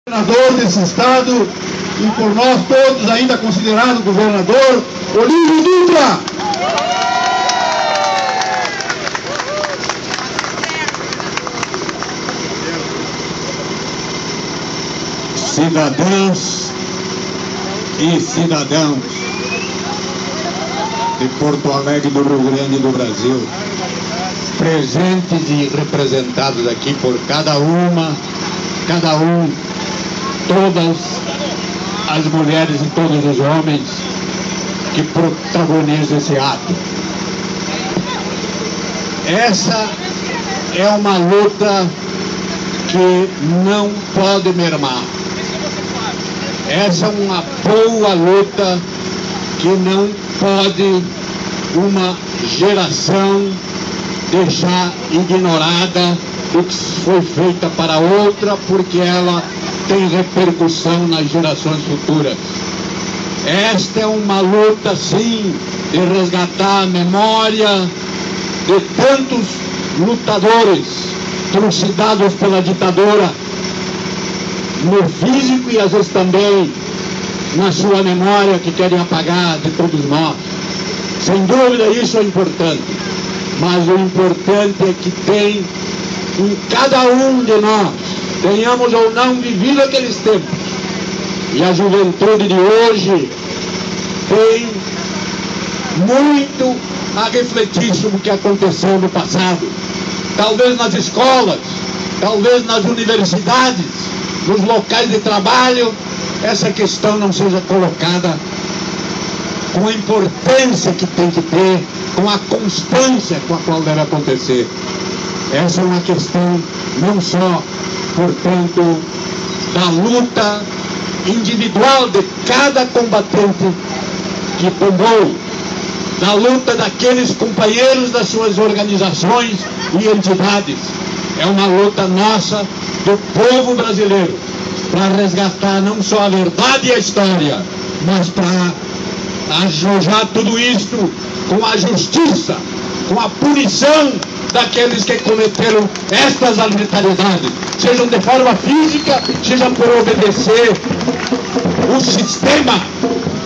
Governador desse estado e por nós todos ainda considerado governador, Olívio Dutra. Cidadãs e cidadãos de Porto Alegre, do Rio Grande do Brasil, presentes e representados aqui por cada um, todas as mulheres e todos os homens que protagonizam esse ato. Essa é uma luta que não pode mermar. Essa é uma boa luta que não pode uma geração deixar ignorada do que foi feita para outra, porque ela tem repercussão nas gerações futuras. Esta é uma luta, sim, de resgatar a memória de tantos lutadores trucidados pela ditadura, no físico e às vezes também na sua memória, que querem apagar de todos nós. Sem dúvida isso é importante, mas o importante é que tem em cada um de nós, tenhamos ou não vivido aqueles tempos, e a juventude de hoje tem muito a refletir sobre o que aconteceu no passado. Talvez nas escolas, talvez nas universidades, nos locais de trabalho, essa questão não seja colocada com a importância que tem que ter, com a constância com a qual deve acontecer. Essa é uma questão não só, portanto, da luta individual de cada combatente que tomou, da luta daqueles companheiros das suas organizações e entidades. É uma luta nossa, do povo brasileiro, para resgatar não só a verdade e a história, mas para ajojar tudo isto com a justiça, com a punição daqueles que cometeram estas arbitrariedades, sejam de forma física, seja por obedecer o sistema,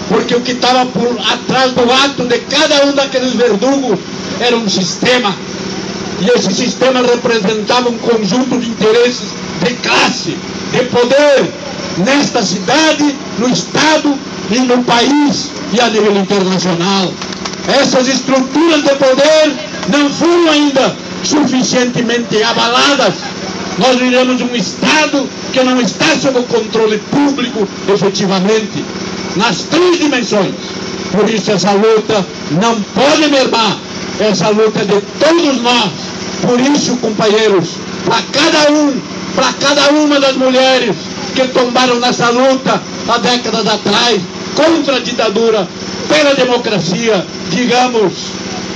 porque o que estava por atrás do ato de cada um daqueles verdugos era um sistema, e esse sistema representava um conjunto de interesses de classe, de poder, nesta cidade, no estado e no país e a nível internacional. Essas estruturas de poder não foram ainda suficientemente abaladas. Nós vivemos um Estado que não está sob o controle público efetivamente, nas três dimensões. Por isso essa luta não pode mermar, essa luta é de todos nós. Por isso, companheiros, para cada uma das mulheres que tombaram nessa luta há décadas atrás, contra a ditadura, pela democracia, digamos,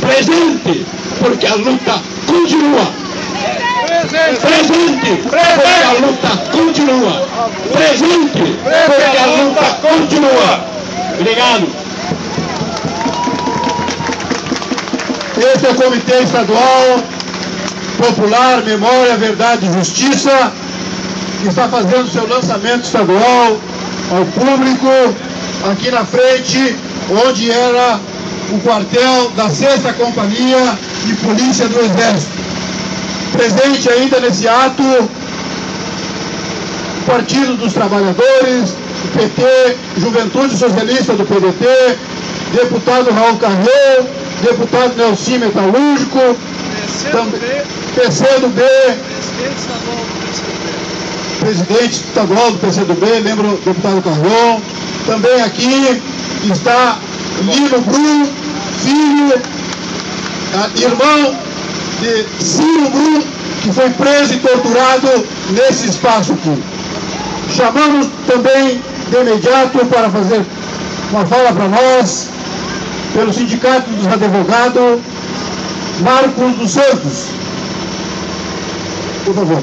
presente, porque a luta continua. Presente, porque a luta continua. Presente, porque a luta continua. Obrigado. Este é o Comitê Estadual Popular, Memória, Verdade e Justiça, que está fazendo seu lançamento estadual ao público aqui na frente, onde era o quartel da 6ª Companhia de Polícia do Exército. Presente ainda nesse ato, o Partido dos Trabalhadores, o PT, Juventude Socialista do PDT, deputado Raul Carrão, deputado Nelson Metalúrgico, PCdoB, presidente estadual do PCdoB, membro deputado Carrão. Também aqui está Lino Brum, filho, irmão de Ciro Brum, que foi preso e torturado nesse espaço aqui. Chamamos também de imediato para fazer uma fala para nós, pelo Sindicato dos Advogados, Marcos dos Santos. Por favor.